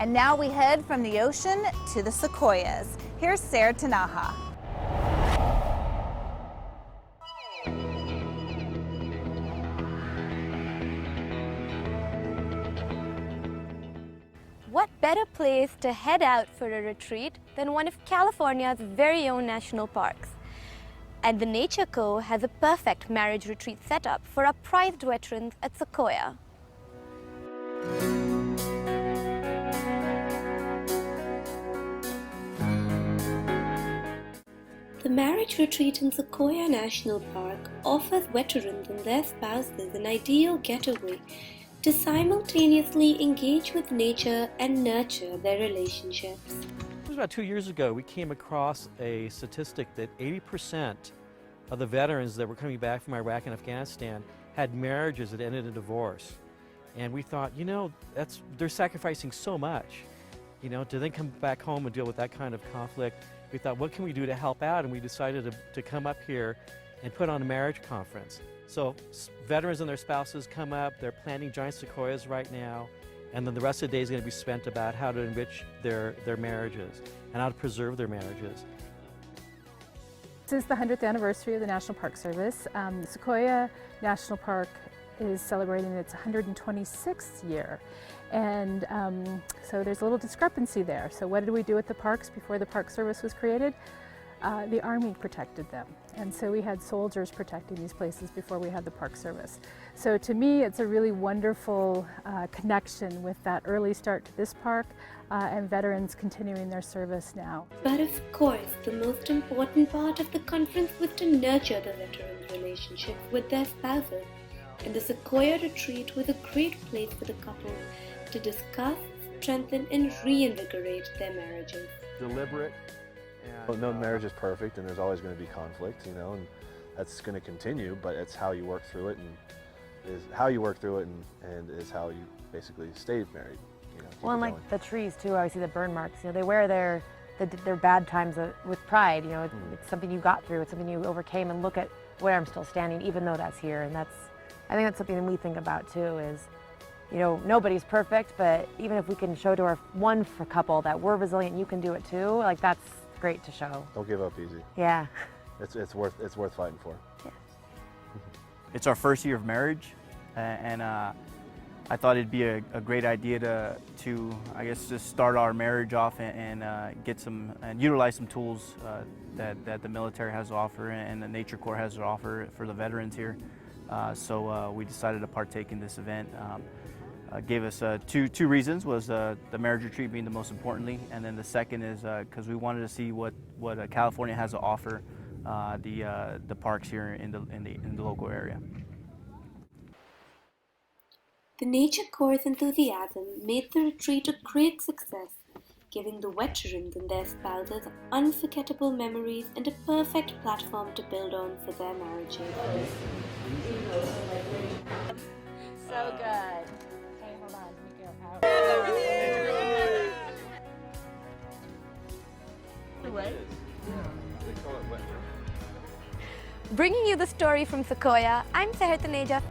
And now we head from the ocean to the Sequoias. Here's Sarah Tanaha. What better place to head out for a retreat than one of California's very own national parks? And the Nature Co. has a perfect marriage retreat setup for our prized veterans at Sequoia. The marriage retreat in Sequoia National Park offers veterans and their spouses an ideal getaway to simultaneously engage with nature and nurture their relationships. It was about 2 years ago we came across a statistic that 80% of the veterans that were coming back from Iraq and Afghanistan had marriages that ended in divorce. And we thought, you know, they're sacrificing so much, you know, to then come back home and deal with that kind of conflict. We thought, what can we do to help out? And we decided to come up here and put on a marriage conference. So veterans and their spouses come up, they're planting giant sequoias right now, and then the rest of the day is going to be spent about how to enrich their marriages and how to preserve their marriages. This is the 100th anniversary of the National Park Service. Sequoia National Park is celebrating its 126th year. And so there's a little discrepancy there. So what did we do with the parks before the Park Service was created? The Army protected them. And so we had soldiers protecting these places before we had the Park Service. So to me, it's a really wonderful connection with that early start to this park and veterans continuing their service now. But of course, the most important part of the conference was to nurture the veterans' relationship with their spouses. And the Sequoia retreat was a great place for the couple to discuss, strengthen, and reinvigorate their marriages. Deliberate. Well, no marriage is perfect, and there's always going to be conflict, you know, and that's going to continue. But it's how you work through it, and is how you work through it, and is how you basically stay married. You know, well, and like the trees too, obviously the burn marks. You know, they wear their bad times with pride. You know, it's something you got through. It's something you overcame, and look at where I'm still standing, even though that's here. And I think that's something that we think about too. Is, you know, nobody's perfect, but even if we can show to our one couple that we're resilient, you can do it too. Like that's great to show. Don't give up easy. Yeah. It's worth fighting for. Yeah. It's our first year of marriage, and I thought it'd be a great idea to I guess just start our marriage off and get some and utilize some tools that the military has to offer and the Nature Corps has to offer for the veterans here. So we decided to partake in this event. Gave us two reasons, was the marriage retreat being the most importantly, and then the second is because we wanted to see what California has to offer the parks here in the local area. The Nature Corps' enthusiasm made the retreat a great success, giving the veterans and their spouses unforgettable memories and a perfect platform to build on for their marriages. So good. Hold on, let me go out. Bringing you the story from Sequoia, I'm Sarah Tanaha.